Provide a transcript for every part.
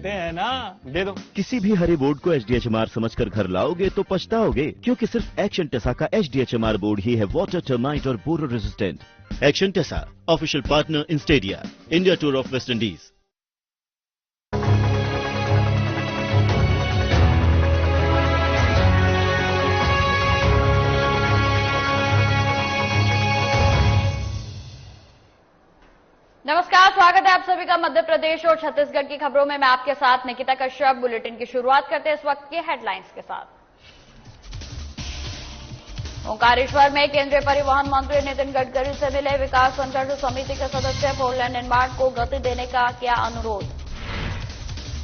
कहते हैं ना, दे दो। किसी भी हरे बोर्ड को HDHMR समझकर घर लाओगे तो पछताओगे, क्योंकि सिर्फ एक्शन टेसा का HDHMR बोर्ड ही है वाटर, टर्माइट और borer resistant. Action Tesa, official partner in stadia, India tour of West Indies. नमस्कार, स्वागत है आप सभी का मध्य प्रदेश और छत्तीसगढ़ की खबरों में। मैं आपके साथ निकिता कश्यप। बुलेटिन की शुरुआत करते हैं इस वक्त के हेडलाइंस के साथ। ओंकारेश्वर में केंद्रीय परिवहन मंत्री नितिन गडकरी से मिले विकास संघर्ष समिति के सदस्य। 4 लेन निर्माण को गति देने का किया अनुरोध।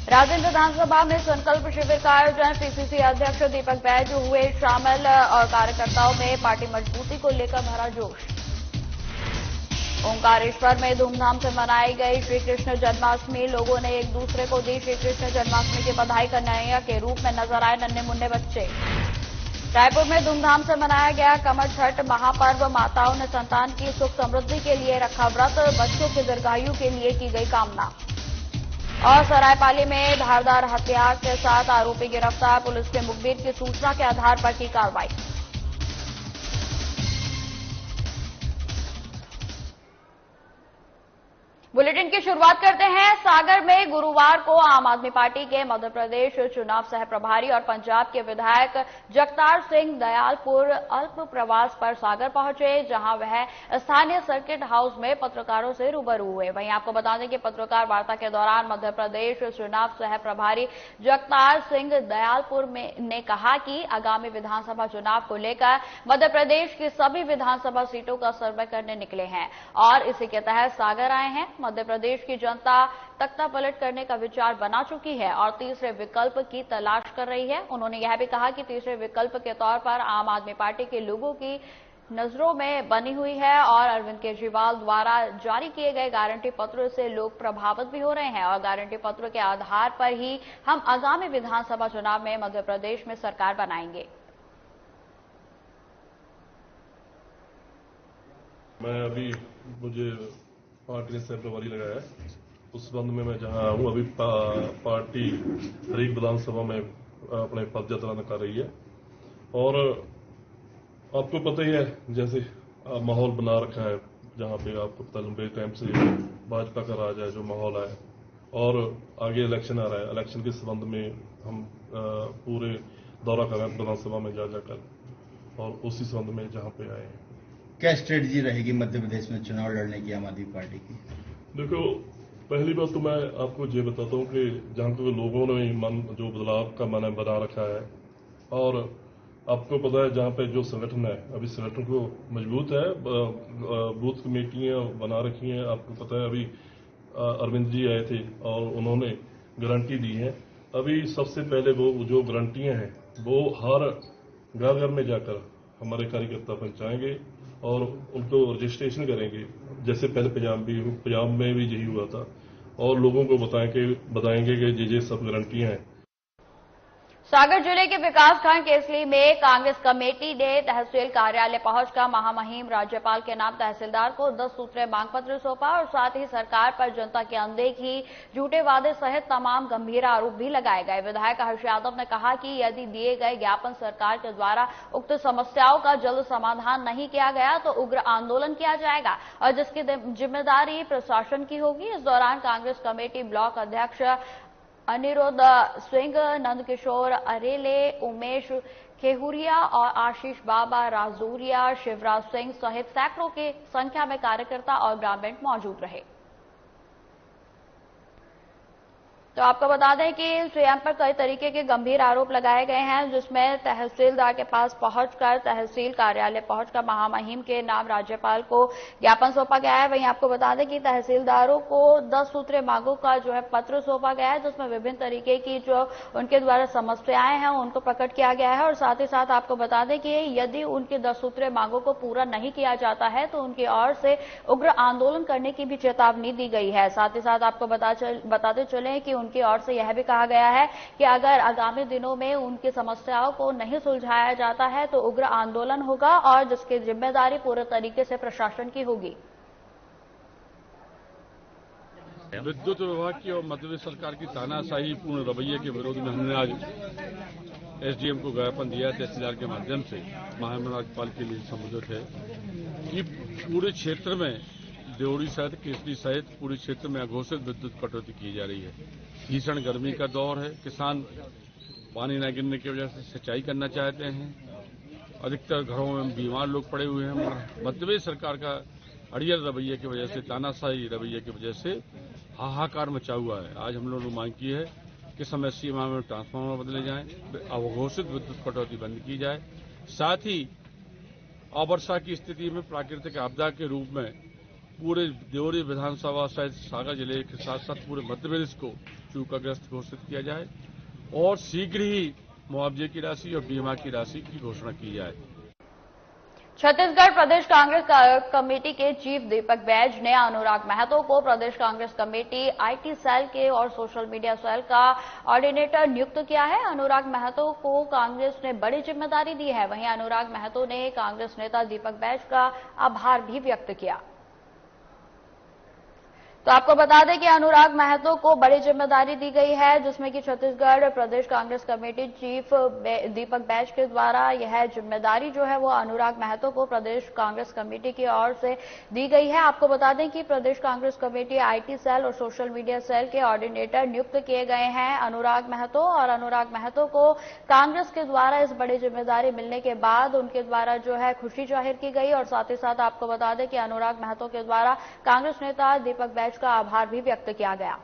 राजेंद्र विधानसभा में संकल्प शिविर का आयोजन। पीसीसी अध्यक्ष दीपक बैज हुए शामिल और कार्यकर्ताओं में पार्टी मजबूती को लेकर भरा जोश। ओंकारेश्वर में धूमधाम से मनाई गई श्री कृष्ण जन्माष्टमी। लोगों ने एक दूसरे को दी श्री कृष्ण जन्माष्टमी की बधाई। कन्हैया के रूप में नजर आए नन्हे मुन्ने बच्चे। रायपुर में धूमधाम से मनाया गया कमर छठ महापर्व। माताओं ने संतान की सुख समृद्धि के लिए रखा व्रत। बच्चों के दीर्घायु के लिए की गई कामना। और सरायपाली में धारदार हथियार के साथ आरोपी गिरफ्तार। पुलिस के मुखबिर की सूचना के आधार पर की कार्रवाई। बुलेटिन की शुरुआत करते हैं। सागर में गुरुवार को आम आदमी पार्टी के मध्य प्रदेश चुनाव सह प्रभारी और पंजाब के विधायक जगतार सिंह दयालपुर अल्प प्रवास पर सागर पहुंचे, जहां वह स्थानीय सर्किट हाउस में पत्रकारों से रूबरू हुए। वहीं आपको बता दें कि पत्रकार वार्ता के दौरान मध्य प्रदेश चुनाव सह प्रभारी जगतार सिंह दयालपुर ने कहा कि आगामी विधानसभा चुनाव को लेकर मध्य प्रदेश की सभी विधानसभा सीटों का सर्वे करने निकले हैं और इसी के तहत सागर आए हैं। मध्य प्रदेश की जनता तख्ता पलट करने का विचार बना चुकी है और तीसरे विकल्प की तलाश कर रही है। उन्होंने यह भी कहा कि तीसरे विकल्प के तौर पर आम आदमी पार्टी के लोगों की नजरों में बनी हुई है और अरविंद केजरीवाल द्वारा जारी किए गए गारंटी पत्र से लोग प्रभावित भी हो रहे हैं और गारंटी पत्र के आधार पर ही हम आगामी विधानसभा चुनाव में मध्य प्रदेश में सरकार बनाएंगे। मैं अभी मुझे पार्टी ने सह प्रभारी लगाया है, उस संबंध में मैं जहां हूं अभी पार्टी हरेक विधानसभा में अपने पद यात्रा कर रही है और आपको पता ही है जैसे माहौल बना रखा है, जहां पे आपको पता लंबे टाइम से भाजपा का राज है, जो माहौल है और आगे इलेक्शन आ रहा है। इलेक्शन के संबंध में हम पूरे दौरा कर रहे हैं विधानसभा में जा जाकर और उसी संबंध में जहां पे आए हैं। क्या स्ट्रेटजी रहेगी मध्य प्रदेश में चुनाव लड़ने की आम आदमी पार्टी की? देखो, पहली बात तो मैं आपको ये बताता हूँ कि जहाँ के लोगों ने मन जो बदलाव का मन बना रखा है और आपको पता है जहाँ पे जो संगठन है अभी संगठन को मजबूत है, बूथ कमेटियां बना रखी हैं। आपको पता है अभी अरविंद जी आए थे और उन्होंने गारंटी दी है। अभी सबसे पहले वो जो गारंटियां हैं वो हर घर घर में जाकर हमारे कार्यकर्ता पहुंचाएंगे और उनको रजिस्ट्रेशन करेंगे, जैसे पहले पंजाब में भी यही हुआ था और लोगों को बताएंगे कि ये सब गारंटियां हैं। सागर जिले के विकासखंड केसली में कांग्रेस कमेटी ने तहसील कार्यालय पहुंचकर महामहिम राज्यपाल के नाम तहसीलदार को 10 सूत्रीय मांग पत्र सौंपा और साथ ही सरकार पर जनता की अनदेखी, झूठे वादे सहित तमाम गंभीर आरोप भी लगाए गए। विधायक हर्ष यादव ने कहा कि यदि दिए गए ज्ञापन सरकार के द्वारा उक्त समस्याओं का जल्द समाधान नहीं किया गया तो उग्र आंदोलन किया जाएगा और जिसकी जिम्मेदारी प्रशासन की होगी। इस दौरान कांग्रेस कमेटी ब्लॉक अध्यक्ष अनिरुद्ध सिंह, नंदकिशोर अरेले, उमेश खेहुरिया और आशीष बाबा राजौरिया, शिवराज सिंह सहित सैकड़ों की संख्या में कार्यकर्ता और ग्रामीण मौजूद रहे। तो आपको बता दें कि सीएम पर कई तरीके के गंभीर आरोप लगाए गए हैं, जिसमें तहसीलदार के पास पहुंचकर तहसील कार्यालय पहुंचकर महामहिम के नाम राज्यपाल को ज्ञापन सौंपा गया है। वहीं आपको बता दें कि तहसीलदारों को 10 सूत्रीय मांगों का जो है पत्र सौंपा गया है, जिसमें विभिन्न तरीके की जो उनके द्वारा समस्याएं हैं उनको प्रकट किया गया है और साथ ही साथ आपको बता दें कि यदि उनकी 10 सूत्रीय मांगों को पूरा नहीं किया जाता है तो उनकी ओर से उग्र आंदोलन करने की भी चेतावनी दी गई है। साथ ही साथ आपको बताते चले कि उनकी ओर से यह भी कहा गया है कि अगर आगामी दिनों में उनकी समस्याओं को नहीं सुलझाया जाता है तो उग्र आंदोलन होगा और जिसकी जिम्मेदारी पूरे तरीके से प्रशासन की होगी। विद्युत विभाग की और मध्य प्रदेश सरकार की तानाशाही पूर्ण रवैये के विरोध में हमने आज एसडीएम को ज्ञापन दिया तहसीलदार के माध्यम से। महामहिम राज्यपाल के लिए संबोधित है कि पूरे क्षेत्र में देवरी सहित केसरी सहित पूरे क्षेत्र में अघोषित विद्युत कटौती की जा रही है। भीषण गर्मी का दौर है, किसान पानी न गिरने की वजह से सिंचाई करना चाहते हैं, अधिकतर घरों में बीमार लोग पड़े हुए हैं। मध्य प्रदेश सरकार का अड़ियल रवैये की वजह से, तानाशाही रवैये की वजह से हाहाकार मचा हुआ है। आज हम लोगों ने मांग की है कि समय सीमा में ट्रांसफार्मर बदले जाएं, अघोषित विद्युत कटौती बंद की जाए, साथ ही अवर्षा की स्थिति में प्राकृतिक आपदा के रूप में पूरे देवरी विधानसभा सहित सागर जिले के साथ साथ पूरे मध्य प्रदेश को सूखाग्रस्त घोषित किया जाए और शीघ्र ही मुआवजे की राशि और बीमा की राशि की घोषणा की जाए। छत्तीसगढ़ प्रदेश कांग्रेस कमेटी के चीफ दीपक बैज ने अनुराग महतो को प्रदेश कांग्रेस कमेटी आईटी सेल के और सोशल मीडिया सेल का ऑर्डिनेटर नियुक्त किया है। अनुराग महतो को कांग्रेस ने बड़ी जिम्मेदारी दी है। वहीं अनुराग महतो ने कांग्रेस नेता दीपक बैज का आभार भी व्यक्त किया। तो आपको बता दें कि अनुराग महतो को बड़ी जिम्मेदारी दी गई है, जिसमें कि छत्तीसगढ़ प्रदेश कांग्रेस कमेटी चीफ दीपक बैज के द्वारा यह जिम्मेदारी जो है वो अनुराग महतो को प्रदेश कांग्रेस कमेटी की ओर से दी गई है। आपको बता दें कि प्रदेश कांग्रेस कमेटी आईटी सेल और सोशल मीडिया सेल के ऑर्डिनेटर नियुक्त किए गए हैं अनुराग महतो। और अनुराग महतो को कांग्रेस के द्वारा इस बड़ी जिम्मेदारी मिलने के बाद उनके द्वारा जो है खुशी जाहिर की गई। और साथ ही साथ आपको बता दें कि अनुराग महतो के द्वारा कांग्रेस नेता दीपक बैज का आभार भी व्यक्त किया गया।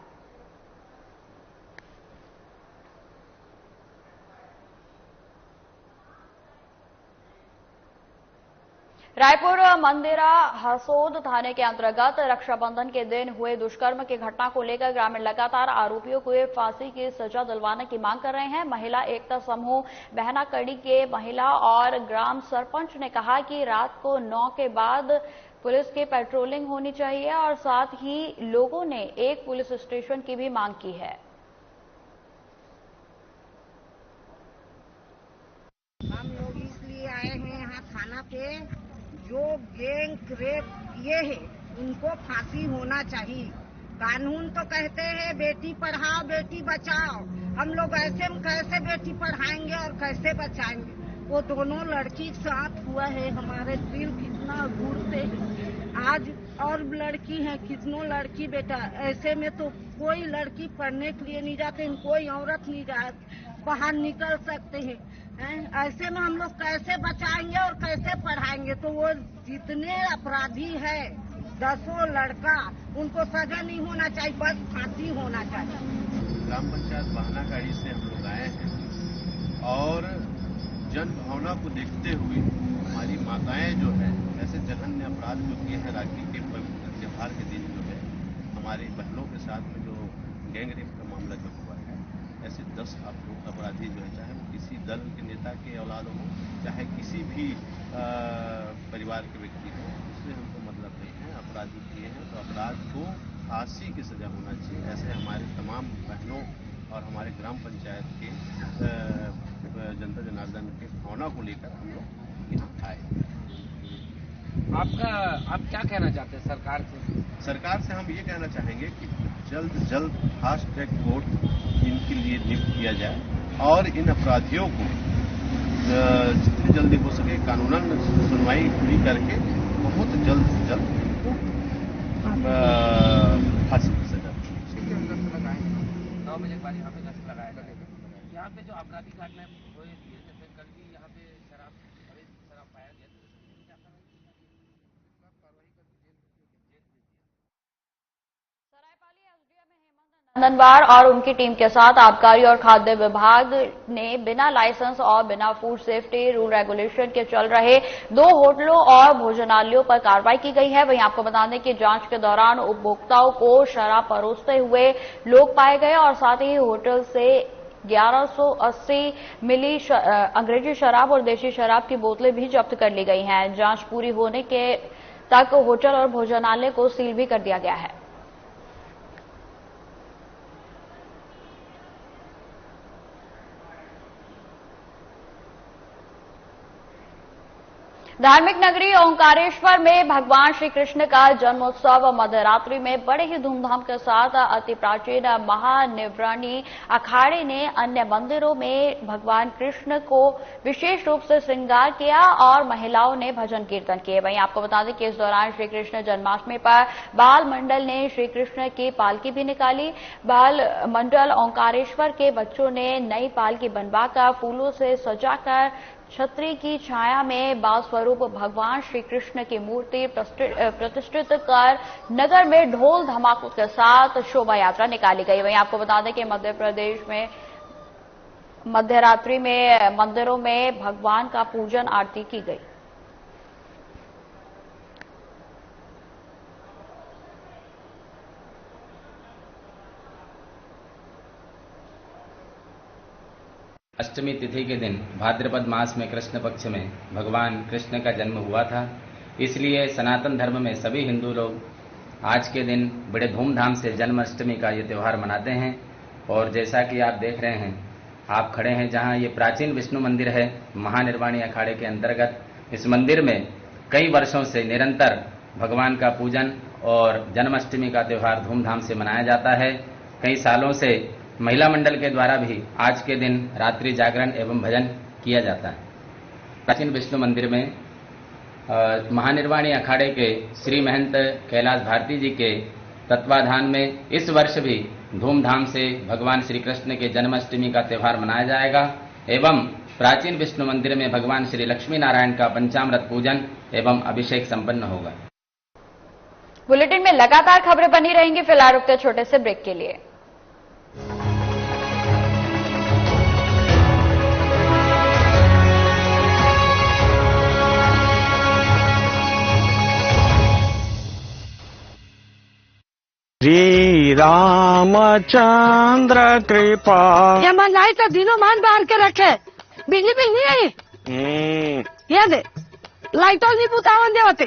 रायपुर मंदिरा हसोद थाने के अंतर्गत रक्षाबंधन के दिन हुए दुष्कर्म की घटना को लेकर ग्रामीण लगातार आरोपियों को फांसी की सजा दिलवाने की मांग कर रहे हैं। महिला एकता समूह बहनाकड़ी के महिला और ग्राम सरपंच ने कहा कि रात को 9 के बाद पुलिस की पेट्रोलिंग होनी चाहिए और साथ ही लोगों ने एक पुलिस स्टेशन की भी मांग की है। हम लोग इसलिए आए हैं यहाँ थाना पे, जो गैंग रेप किए हैं उनको फांसी होना चाहिए। कानून तो कहते हैं बेटी पढ़ाओ बेटी बचाओ, हम लोग ऐसे में कैसे बेटी पढ़ाएंगे और कैसे बचाएंगे। वो दोनों लड़की के साथ हुआ है, हमारे दिल कितना घूरते हैं। आज और लड़की है, कितनों लड़की बेटा, ऐसे में तो कोई लड़की पढ़ने के लिए नहीं जाते, कोई औरत नहीं बाहर निकल सकते हैं। ऐसे में हम लोग कैसे बचाएंगे और कैसे पढ़ाएंगे। तो वो जितने अपराधी है 10 लड़का, उनको सजा नहीं होना चाहिए, बस फांसी होना चाहिए। ग्राम पंचायत बहनाकड़ी से हम लोग आए हैं और जन भावना को देखते हुए हमारी माताएं जो है ऐसे जघन्य अपराध जो किए हैं, राखी के पवित्र त्योहार के दिन जो है हमारी बहनों के साथ में जो गैंग रेप का मामला जो हुआ है, ऐसे 10 अपराधी जो है, चाहे वो किसी दल के नेता के औलाद हो, चाहे किसी भी परिवार के व्यक्ति हो, उससे हमको मतलब नहीं है। अपराधी किए हैं तो अपराध को फांसी की सजा होना चाहिए। ऐसे हमारे तमाम बहनों और हमारे ग्राम पंचायत के जनता जनार्दन के भावना को लेकर हम लोग यहाँ आए। आप क्या कहना चाहते हैं सरकार से? सरकार से हम ये कहना चाहेंगे कि जल्द फास्ट ट्रैक कोर्ट इनके लिए नियुक्त किया जाए और इन अपराधियों को जितनी जल्दी हो सके कानूनन सुनवाई पूरी करके बहुत जल्द से जल्द फांसी की सजा। 9 बजे के बाद यहाँ पे गश्त लगाया जाएगा। यहाँ पे जो आपराधिक घटनाएं हुई थी, जैसे कल भी यहाँ पे शराब पाया गया, नंदनवार और उनकी टीम के साथ आबकारी और खाद्य विभाग ने बिना लाइसेंस और बिना फूड सेफ्टी रूल रेगुलेशन के चल रहे 2 होटलों और भोजनालयों पर कार्रवाई की गई है। वहीं आपको बता दें कि जांच के दौरान उपभोक्ताओं को शराब परोसते हुए लोग पाए गए और साथ ही होटल से 1180 मिली अंग्रेजी शराब और देशी शराब की बोतलें भी जब्त कर ली गई हैं। जांच पूरी होने के तक होटल और भोजनालय को सील भी कर दिया गया है। धार्मिक नगरी ओंकारेश्वर में भगवान श्री कृष्ण का जन्मोत्सव मध्यरात्रि में बड़े ही धूमधाम के साथ अति प्राचीन महानिवृणी अखाड़े ने अन्य मंदिरों में भगवान कृष्ण को विशेष रूप से श्रृंगार किया और महिलाओं ने भजन कीर्तन किए। वहीं आपको बता दें कि इस दौरान श्री कृष्ण जन्माष्टमी पर बाल मंडल ने श्री कृष्ण की पालकी भी निकाली। बाल मंडल ओंकारेश्वर के बच्चों ने नई पालकी बनवाकर फूलों से सजाकर छतरी की छाया में बाल स्वरूप भगवान श्री कृष्ण की मूर्ति प्रतिष्ठित कर नगर में ढोल धमाकों के साथ शोभा यात्रा निकाली गई। वहीं आपको बता दें कि मध्य प्रदेश में मध्यरात्रि में मंदिरों में भगवान का पूजन आरती की गई। अष्टमी तिथि के दिन भाद्रपद मास में कृष्ण पक्ष में भगवान कृष्ण का जन्म हुआ था। इसलिए सनातन धर्म में सभी हिंदू लोग आज के दिन बड़े धूमधाम से जन्माष्टमी का ये त्यौहार मनाते हैं। और जैसा कि आप देख रहे हैं, आप खड़े हैं जहां ये प्राचीन विष्णु मंदिर है महानिर्वाणी अखाड़े के अंतर्गत। इस मंदिर में कई वर्षों से निरंतर भगवान का पूजन और जन्माष्टमी का त्यौहार धूमधाम से मनाया जाता है। कई सालों से महिला मंडल के द्वारा भी आज के दिन रात्रि जागरण एवं भजन किया जाता है। प्राचीन विष्णु मंदिर में महानिर्वाणी अखाड़े के श्री महंत कैलाश भारती जी के तत्वाधान में इस वर्ष भी धूमधाम से भगवान श्री कृष्ण के जन्माष्टमी का त्यौहार मनाया जाएगा एवं प्राचीन विष्णु मंदिर में भगवान श्री लक्ष्मी नारायण का पंचामृत पूजन एवं अभिषेक संपन्न होगा। बुलेटिन में लगातार खबरें बनी रहेंगी। फिलहाल रुकते छोटे से ब्रेक के लिए। श्री रामचंद्र कृपा ये मन लाई तो दिनों मान बाहर के रखे बिजली बिल नहीं आई। ये दे लाइटों नहीं बुतावन देवते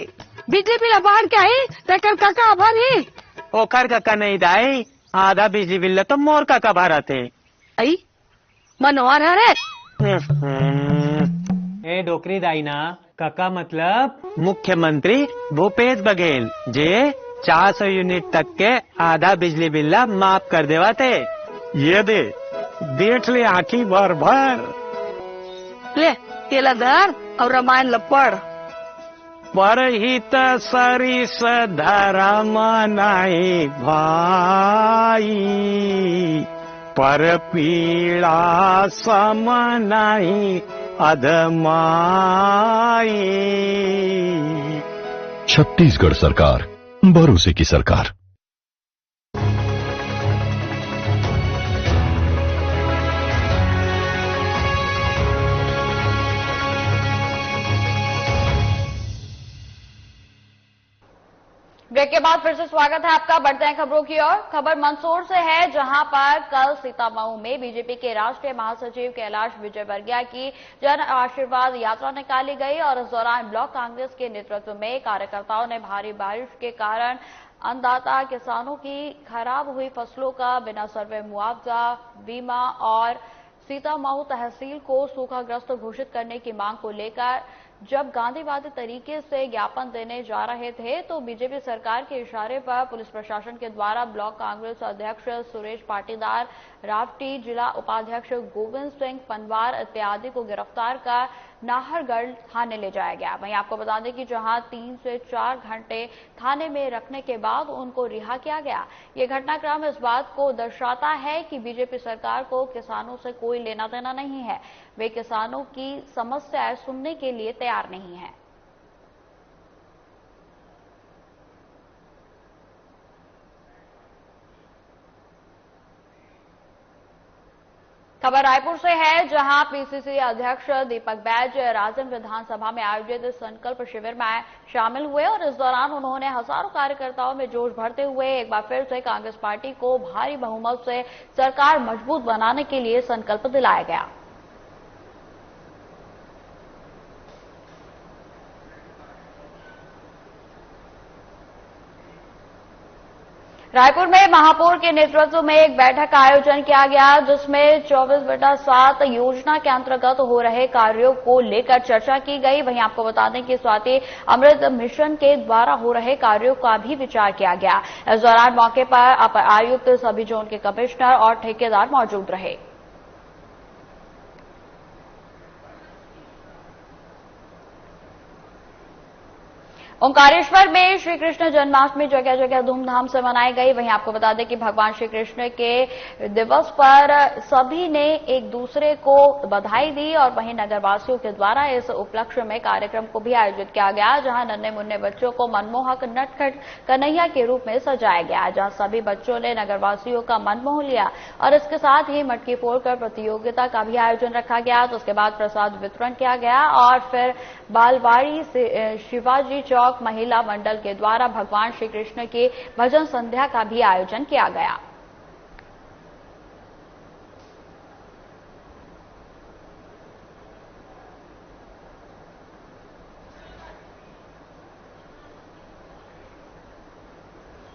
बिजली बिल बाहर के आई तेकर काका भरी ओकर काका नहीं दाई आधा बिजली बिल तो मोर काका भरा थे आई मनोहर है ए डोकरी दाई ना काका मतलब मुख्यमंत्री भूपेश बघेल जे 400 यूनिट तक के आधा बिजली बिल माफ कर देवा थे। ये दे देख ले आँखी भर भर ले केला धर और रामायण लपड़ परहित सरिस धर्म नहीं भाई पर पीड़ा सम नहीं अधमाई। छत्तीसगढ़ सरकार, भरोसे की सरकार। ब्रेक के बाद फिर से स्वागत है आपका। बढ़ते हैं खबरों की ओर। खबर मंदसौर से है, जहां पर कल सीतामऊ में बीजेपी के राष्ट्रीय महासचिव कैलाश विजयवर्गीय की जन आशीर्वाद यात्रा निकाली गई और इस दौरान ब्लॉक कांग्रेस के नेतृत्व में कार्यकर्ताओं ने भारी बारिश के कारण अन्नदाता किसानों की खराब हुई फसलों का बिना सर्वे मुआवजा, बीमा और सीतामऊ तहसील को सूखाग्रस्त घोषित करने की मांग को लेकर जब गांधीवादी तरीके से ज्ञापन देने जा रहे थे तो बीजेपी सरकार के इशारे पर पुलिस प्रशासन के द्वारा ब्लॉक कांग्रेस अध्यक्ष सुरेश पाटीदार, रावटी, जिला उपाध्यक्ष गोविंद सिंह पनवार इत्यादि को गिरफ्तार कर नाहरगढ़ थाने ले जाया गया। वहीं आपको बता दें कि जहां 3 से 4 घंटे थाने में रखने के बाद उनको रिहा किया गया। ये घटनाक्रम इस बात को दर्शाता है कि बीजेपी सरकार को किसानों से कोई लेना देना नहीं है। वे किसानों की समस्याएं सुनने के लिए तैयार नहीं है। खबर रायपुर से है, जहां पीसीसी अध्यक्ष दीपक बैज राजन विधानसभा में आयोजित संकल्प शिविर में शामिल हुए और इस दौरान उन्होंने हजारों कार्यकर्ताओं में जोश भरते हुए एक बार फिर से कांग्रेस पार्टी को भारी बहुमत से सरकार मजबूत बनाने के लिए संकल्प दिलाया गया। रायपुर में महापौर के नेतृत्व में एक बैठक का आयोजन किया गया, जिसमें 24/7 योजना के अंतर्गत हो रहे कार्यों को लेकर चर्चा की गई। वहीं आपको बता दें कि स्वाति अमृत मिशन के द्वारा हो रहे कार्यों का भी विचार किया गया। इस दौरान मौके पर अपर आयुक्त, सभी जोन के कमिश्नर और ठेकेदार मौजूद रहे। ओंकारेश्वर में श्री कृष्ण जन्माष्टमी जगह जगह धूमधाम से मनाई गई। वहीं आपको बता दें कि भगवान श्री कृष्ण के दिवस पर सभी ने एक दूसरे को बधाई दी और वहीं नगरवासियों के द्वारा इस उपलक्ष्य में कार्यक्रम को भी आयोजित किया गया, जहां नन्हे मुन्ने बच्चों को मनमोहक नटखट कन्हैया के रूप में सजाया गया, जहां सभी बच्चों ने नगरवासियों का मन मोह लिया। और इसके साथ ही मटकी फोड़कर प्रतियोगिता का भी आयोजन रखा गया। तो उसके बाद प्रसाद वितरण किया गया और फिर बालवाड़ी से शिवाजी चौक महिला मंडल के द्वारा भगवान श्री कृष्ण की भजन संध्या का भी आयोजन किया गया।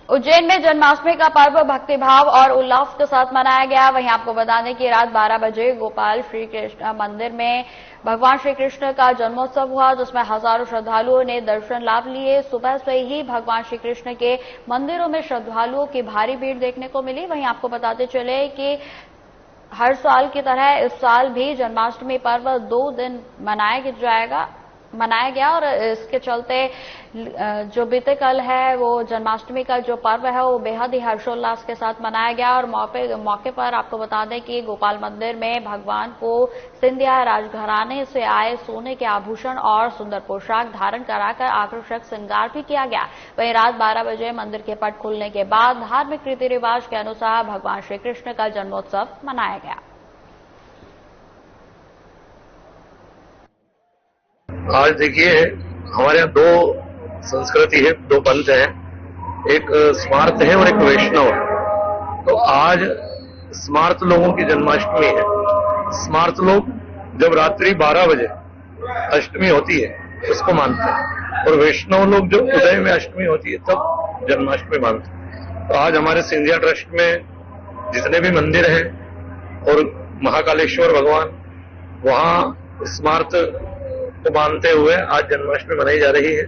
उज्जैन में जन्माष्टमी का पर्व भक्तिभाव और उल्लास के साथ मनाया गया। वहीं आपको बता दें कि रात 12 बजे गोपाल श्री कृष्ण मंदिर में भगवान श्री कृष्ण का जन्मोत्सव हुआ, जिसमें हजारों श्रद्धालुओं ने दर्शन लाभ लिए। सुबह से ही भगवान श्री कृष्ण के मंदिरों में श्रद्धालुओं की भारी भीड़ देखने को मिली। वहीं आपको बताते चले कि हर साल की तरह इस साल भी जन्माष्टमी पर्व 2 दिन मनाया गया और इसके चलते जो बीते कल है वो जन्माष्टमी का जो पर्व है वो बेहद ही हर्षोल्लास के साथ मनाया गया। और मौके पर आपको बता दें कि गोपाल मंदिर में भगवान को सिंधिया राजघराने से आए सोने के आभूषण और सुंदर पोशाक धारण कराकर आकर्षक श्रृंगार भी किया गया। वहीं रात 12 बजे मंदिर के पट खुलने के बाद धार्मिक रीति रिवाज के अनुसार भगवान श्री कृष्ण का जन्मोत्सव मनाया गया। आज देखिए हमारे यहाँ 2 संस्कृति है, 2 पंथ हैं, एक स्मार्त है और एक वैष्णव है। तो आज स्मार्त लोगों की जन्माष्टमी है। स्मार्त लोग जब रात्रि 12 बजे अष्टमी होती है उसको मानते हैं और वैष्णव लोग जो उदय में अष्टमी होती है तब जन्माष्टमी मानते हैं। तो आज हमारे सिंधिया ट्रस्ट में जितने भी मंदिर हैं और महाकालेश्वर भगवान वहां स्मार्त को मानते हुए आज जन्माष्टमी मनाई जा रही है।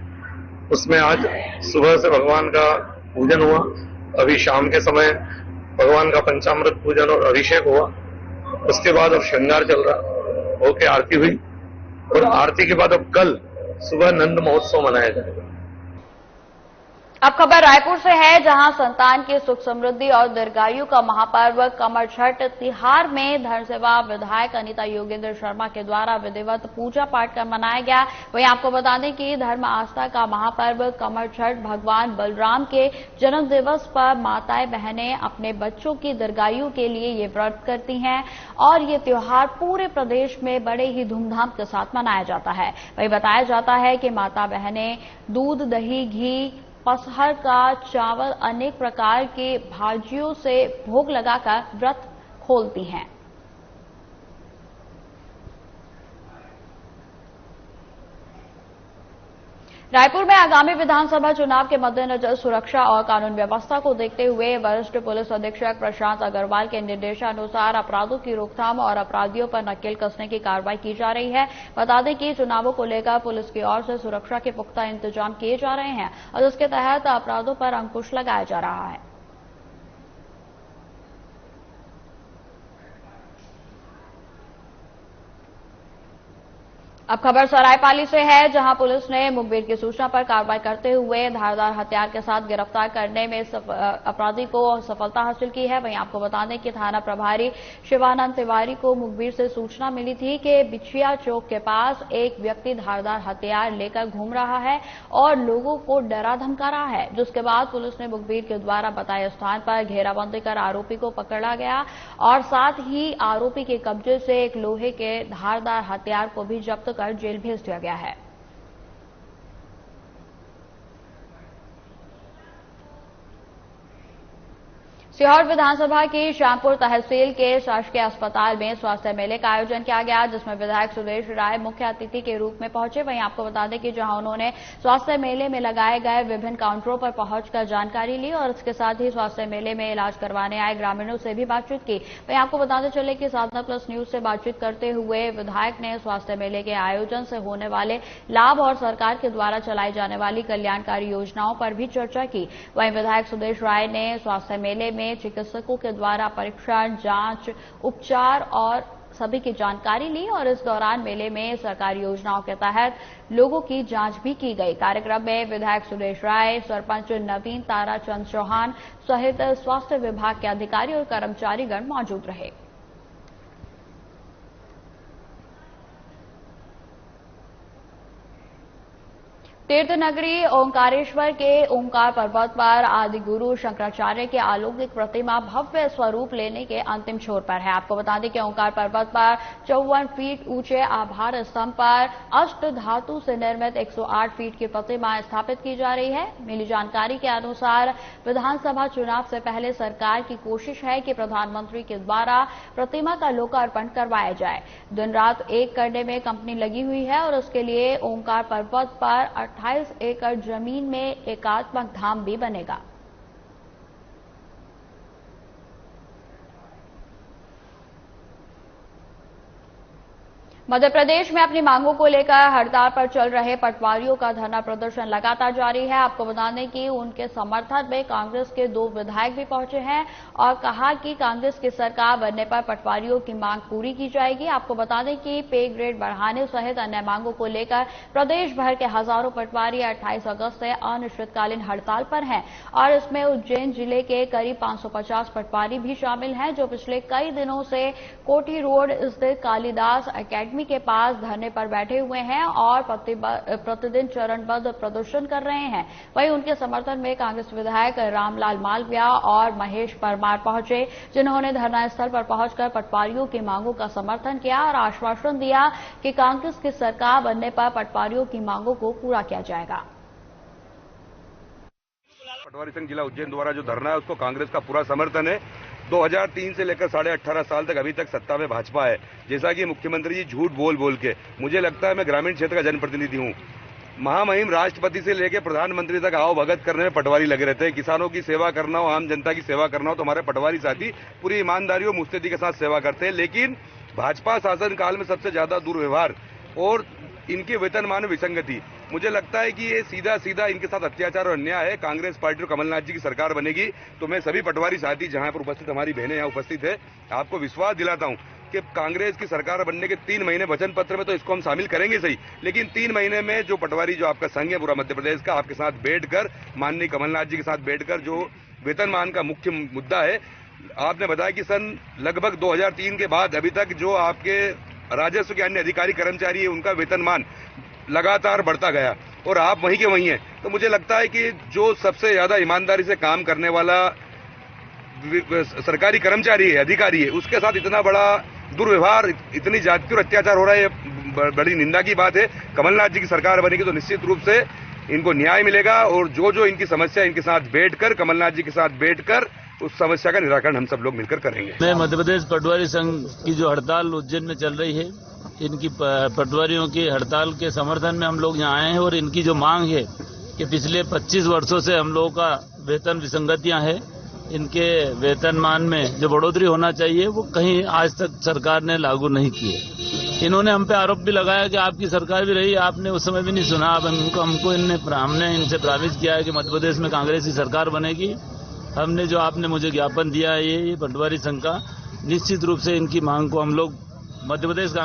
उसमें आज सुबह से भगवान का पूजन हुआ, अभी शाम के समय भगवान का पंचामृत पूजन और अभिषेक हुआ। उसके बाद अब श्रृंगार चल रहा होके आरती हुई और आरती के बाद अब कल सुबह नंद महोत्सव मनाया जाएगा। अब खबर रायपुर से है, जहां संतान की सुख समृद्धि और दीर्घायु का महापर्व कमर छठ तिहार में धरसेवा विधायक अनीता योगेंद्र शर्मा के द्वारा विधिवत पूजा पाठ कर मनाया गया। वहीं आपको बता दें कि धर्म आस्था का महापर्व कमर छठ भगवान बलराम के जन्म दिवस पर माताएं बहनें अपने बच्चों की दीर्घायु के लिए ये व्रत करती हैं और ये त्योहार पूरे प्रदेश में बड़े ही धूमधाम के साथ मनाया जाता है। वहीं बताया जाता है कि माता बहनें दूध, दही, घी, पसहर का चावल, अनेक प्रकार के भाजियों से भोग लगाकर व्रत खोलती हैं। रायपुर में आगामी विधानसभा चुनाव के मद्देनजर सुरक्षा और कानून व्यवस्था को देखते हुए वरिष्ठ पुलिस अधीक्षक प्रशांत अग्रवाल के निर्देशानुसार अपराधों की रोकथाम और अपराधियों पर नकेल कसने की कार्रवाई की जा रही है। बता दें कि चुनावों को लेकर पुलिस की ओर से सुरक्षा के पुख्ता इंतजाम किए जा रहे हैं और इसके तहत अपराधों पर अंकुश लगाया जा रहा है। अब खबर सरायपाली से है, जहां पुलिस ने मुखबिर की सूचना पर कार्रवाई करते हुए धारदार हथियार के साथ गिरफ्तार करने में अपराधी को सफलता हासिल की है। वहीं आपको बता दें कि थाना प्रभारी शिवानंद तिवारी को मुखबिर से सूचना मिली थी कि बिछिया चौक के पास एक व्यक्ति धारदार हथियार लेकर घूम रहा है और लोगों को डरा धमका रहा है, जिसके बाद पुलिस ने मुखबिर के द्वारा बताए स्थान पर घेराबंदी कर आरोपी को पकड़ा गया और साथ ही आरोपी के कब्जे से एक लोहे के धारदार हथियार को भी जब्त कर जेल भेज दिया गया है। सीहोर विधानसभा की श्यामपुर तहसील के शासकीय अस्पताल में स्वास्थ्य मेले का आयोजन किया गया, जिसमें विधायक सुरेश राय मुख्य अतिथि के रूप में पहुंचे। वहीं आपको बता दें कि जहां उन्होंने स्वास्थ्य मेले में लगाए गए विभिन्न काउंटरों पर पहुंचकर जानकारी ली और इसके साथ ही स्वास्थ्य मेले में इलाज करवाने आए ग्रामीणों से भी बातचीत की। वहीं आपको बताते चले कि साधना प्लस न्यूज से बातचीत करते हुए विधायक ने स्वास्थ्य मेले के आयोजन से होने वाले लाभ और सरकार के द्वारा चलाई जाने वाली कल्याणकारी योजनाओं पर भी चर्चा की। वहीं विधायक सुरेश राय ने स्वास्थ्य मेले में चिकित्सकों के द्वारा परीक्षण, जांच, उपचार और सभी की जानकारी ली और इस दौरान मेले में सरकारी योजनाओं के तहत लोगों की जांच भी की गई। कार्यक्रम में विधायक सुरेश राय, सरपंच नवीन ताराचंद चौहान सहित स्वास्थ्य विभाग के अधिकारी और कर्मचारीगण मौजूद रहे। तीर्थ नगरी ओंकारेश्वर के ओंकार पर्वत पर आदि गुरु शंकराचार्य की अलौकिक प्रतिमा भव्य स्वरूप लेने के अंतिम छोर पर है। आपको बता दें कि ओंकार पर्वत पर 54 फीट ऊंचे आधार स्तंभ पर अष्ट धातु से निर्मित 108 फीट की प्रतिमा स्थापित की जा रही है। मिली जानकारी के अनुसार विधानसभा चुनाव से पहले सरकार की कोशिश है कि प्रधानमंत्री के द्वारा प्रतिमा का लोकार्पण करवाया जाए। दिन रात एक करने में कंपनी लगी हुई है और उसके लिए ओंकार पर्वत पर 28 एकड़ जमीन में एकात्मक धाम भी बनेगा। मध्य प्रदेश में अपनी मांगों को लेकर हड़ताल पर चल रहे पटवारियों का धरना प्रदर्शन लगातार जारी है। आपको बता दें कि उनके समर्थन में कांग्रेस के 2 विधायक भी पहुंचे हैं और कहा कि कांग्रेस की सरकार बनने पर पटवारियों की मांग पूरी की जाएगी। आपको बता दें कि पे ग्रेड बढ़ाने सहित अन्य मांगों को लेकर प्रदेश भर के हजारों पटवारी 28 अगस्त से अनिश्चितकालीन हड़ताल पर हैं और इसमें उज्जैन जिले के करीब 550 पटवारी भी शामिल हैं, जो पिछले कई दिनों से कोठी रोड स्थित कालिदास अकेडमी के पास धरने पर बैठे हुए हैं और प्रतिदिन चरणबद्ध प्रदर्शन कर रहे हैं। वहीं उनके समर्थन में कांग्रेस विधायक रामलाल मालविया और महेश परमार पहुंचे, जिन्होंने धरना स्थल पर पहुंचकर पटवारियों की मांगों का समर्थन किया और आश्वासन दिया कि कांग्रेस की सरकार बनने पर पटवारियों की मांगों को पूरा किया जाएगा। पटवारी संघ जिला उज्जैन द्वारा जो धरना है उसको कांग्रेस का पूरा समर्थन है। 2003 से लेकर 18.5 साल तक अभी तक सत्ता में भाजपा है। जैसा कि मुख्यमंत्री जी झूठ बोल के, मुझे लगता है मैं ग्रामीण क्षेत्र का जनप्रतिनिधि हूँ। महामहिम राष्ट्रपति से लेकर प्रधानमंत्री तक आओ भगत करने में पटवारी लगे रहते हैं। किसानों की सेवा करना हो, आम जनता की सेवा करना हो तो हमारे पटवारी साथी पूरी ईमानदारी और मुस्तैदी के साथ सेवा करते हैं। लेकिन भाजपा शासन काल में सबसे ज्यादा दुर्व्यवहार और इनके वेतनमान में विसंगति, मुझे लगता है कि ये सीधा सीधा इनके साथ अत्याचार और अन्याय है। कांग्रेस पार्टी और कमलनाथ जी की सरकार बनेगी तो मैं सभी पटवारी साथी जहां पर उपस्थित हमारी बहनें यहाँ उपस्थित है, आपको विश्वास दिलाता हूं कि कांग्रेस की सरकार बनने के 3 महीने वचन पत्र में तो इसको हम शामिल करेंगे सही, लेकिन 3 महीने में जो पटवारी जो आपका संघ है पूरा मध्य प्रदेश का, आपके साथ बैठकर माननीय कमलनाथ जी के साथ बैठकर जो वेतनमान का मुख्य मुद्दा है, आपने बताया कि सन लगभग 2003 के बाद अभी तक जो आपके राजस्व के अन्य अधिकारी कर्मचारी है उनका वेतनमान लगातार बढ़ता गया और आप वहीं के वहीं हैं। तो मुझे लगता है कि जो सबसे ज्यादा ईमानदारी से काम करने वाला सरकारी कर्मचारी है, अधिकारी है, उसके साथ इतना बड़ा दुर्व्यवहार, इतनी जाति और अत्याचार हो रहा है, ये बड़ी निंदा की बात है। कमलनाथ जी की सरकार बनेगी तो निश्चित रूप से इनको न्याय मिलेगा और जो जो इनकी समस्या इनके साथ बैठकर, कमलनाथ जी के साथ बैठकर उस समस्या का निराकरण हम सब लोग मिलकर करेंगे। मैं मध्य प्रदेश पटवारी संघ की जो हड़ताल उज्जैन में चल रही है, इनकी पटवारियों की हड़ताल के समर्थन में हम लोग यहाँ आए हैं और इनकी जो मांग है कि पिछले 25 वर्षों से हम लोगों का वेतन विसंगतियां हैं, इनके वेतनमान में जो बढ़ोतरी होना चाहिए वो कहीं आज तक सरकार ने लागू नहीं की है। इन्होंने हम पे आरोप भी लगाया कि आपकी सरकार भी रही, आपने उस समय भी नहीं सुना। अब हमने इनसे प्रॉमिस किया है कि मध्य प्रदेश में कांग्रेस की सरकार बनेगी। हमने जो आपने मुझे ज्ञापन दिया है ये पटवारी संघ का, निश्चित रूप से इनकी मांग को हम लोग मध्य प्रदेश में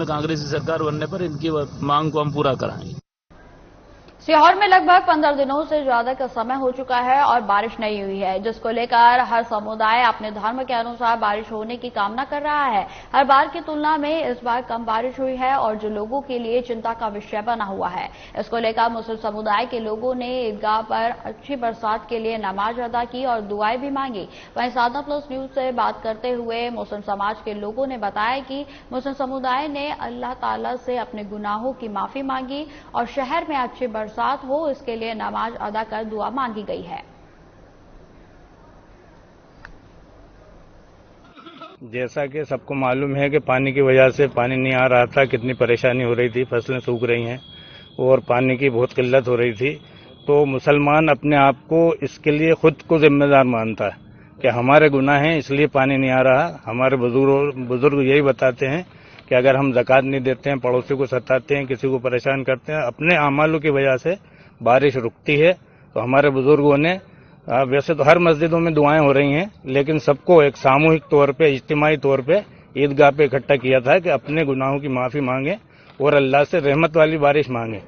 कांग्रेस की सरकार बनने पर इनकी मांग को हम पूरा कराएंगे। सीहोर में लगभग 15 दिनों से ज्यादा का समय हो चुका है और बारिश नहीं हुई है, जिसको लेकर हर समुदाय अपने धर्म के अनुसार बारिश होने की कामना कर रहा है। हर बार की तुलना में इस बार कम बारिश हुई है और जो लोगों के लिए चिंता का विषय बना हुआ है। इसको लेकर मुस्लिम समुदाय के लोगों ने ईदगाह पर अच्छी बरसात के लिए नमाज अदा की और दुआएं भी मांगी। वहीं साधना प्लस न्यूज से बात करते हुए मुस्लिम समाज के लोगों ने बताया कि मुस्लिम समुदाय ने अल्लाह ताला से अपने गुनाहों की माफी मांगी और शहर में अच्छी बरसात हो इसके लिए नमाज अदा कर दुआ मांगी गई है। जैसा कि सबको मालूम है कि पानी की वजह से पानी नहीं आ रहा था, कितनी परेशानी हो रही थी, फसलें सूख रही हैं और पानी की बहुत किल्लत हो रही थी। तो मुसलमान अपने आप को इसके लिए खुद को जिम्मेदार मानता है कि हमारे गुनाह हैं इसलिए पानी नहीं आ रहा। हमारे बुजुर्ग यही बताते हैं कि अगर हम ज़कात नहीं देते हैं, पड़ोसी को सताते हैं, किसी को परेशान करते हैं, अपने अमालों की वजह से बारिश रुकती है। तो हमारे बुजुर्गों ने वैसे तो हर मस्जिदों में दुआएं हो रही हैं, लेकिन सबको एक सामूहिक तौर पे, इज्तिमाई तौर पे ईदगाह पे इकट्ठा किया था कि अपने गुनाहों की माफ़ी मांगे और अल्लाह से रहमत वाली बारिश मांगे।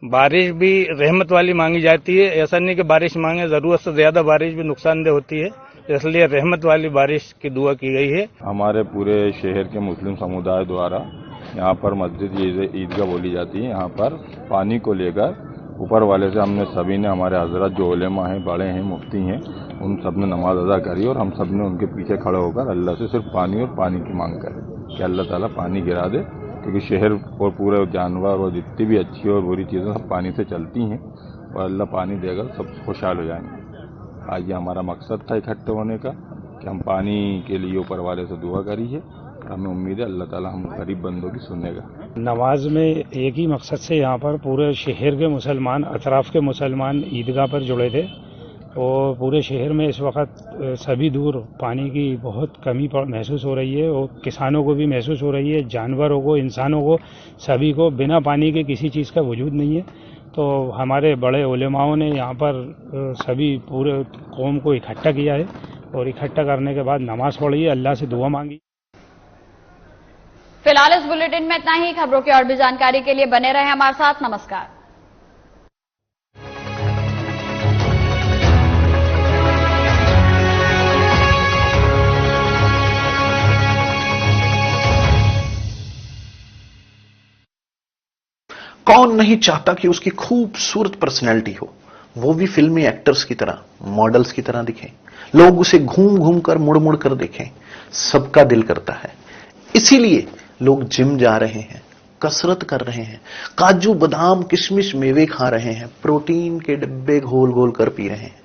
बारिश भी रहमत वाली मांगी जाती है, ऐसा नहीं कि बारिश मांगे, ज़रूरत से ज़्यादा बारिश भी नुकसानदेह होती है, इसलिए रहमत वाली बारिश की दुआ की गई है। हमारे पूरे शहर के मुस्लिम समुदाय द्वारा यहाँ पर मस्जिद ईदगाह बोली जाती है। यहाँ पर पानी को लेकर ऊपर वाले से हमने सभी ने, हमारे हजरत जो उलेमा हैं, बड़े हैं, मुफ्ती हैं, उन सब ने नमाज अदा करी और हम सब ने उनके पीछे खड़े होकर अल्लाह से सिर्फ पानी और पानी की मांग करें कि अल्लाह ताला पानी गिरा दे, क्योंकि शहर और पूरे जानवर और जितनी भी अच्छी और बुरी चीज़ें सब पानी से चलती हैं और अल्लाह पानी देगा सब खुशहाल हो जाएंगे। आज ये हमारा मकसद था इकट्ठे होने का कि हम पानी के लिए ऊपर वाले से दुआ करी है। हमें उम्मीद है अल्लाह ताला हम गरीब बंदों की सुनेगा। नमाज में एक ही मकसद से यहाँ पर पूरे शहर के मुसलमान, अतराफ के मुसलमान ईदगाह पर जुड़े थे और पूरे शहर में इस वक्त सभी दूर पानी की बहुत कमी महसूस हो रही है और किसानों को भी महसूस हो रही है, जानवरों को, इंसानों को, सभी को बिना पानी के किसी चीज़ का वजूद नहीं है। तो हमारे बड़े उलेमाओं ने यहाँ पर सभी पूरे कौम को इकट्ठा किया है और इकट्ठा करने के बाद नमाज पढ़ी है, अल्लाह से दुआ मांगी। फिलहाल इस बुलेटिन में इतना ही। खबरों की और भी जानकारी के लिए बने रहे हमारे साथ। नमस्कार। कौन नहीं चाहता कि उसकी खूबसूरत पर्सनैलिटी हो, वो भी फिल्मी एक्टर्स की तरह, मॉडल्स की तरह दिखें, लोग उसे घूम घूम कर, मुड़ मुड़ कर देखें। सबका दिल करता है, इसीलिए लोग जिम जा रहे हैं, कसरत कर रहे हैं, काजू बादाम किशमिश मेवे खा रहे हैं, प्रोटीन के डिब्बे घोल घोल कर पी रहे हैं।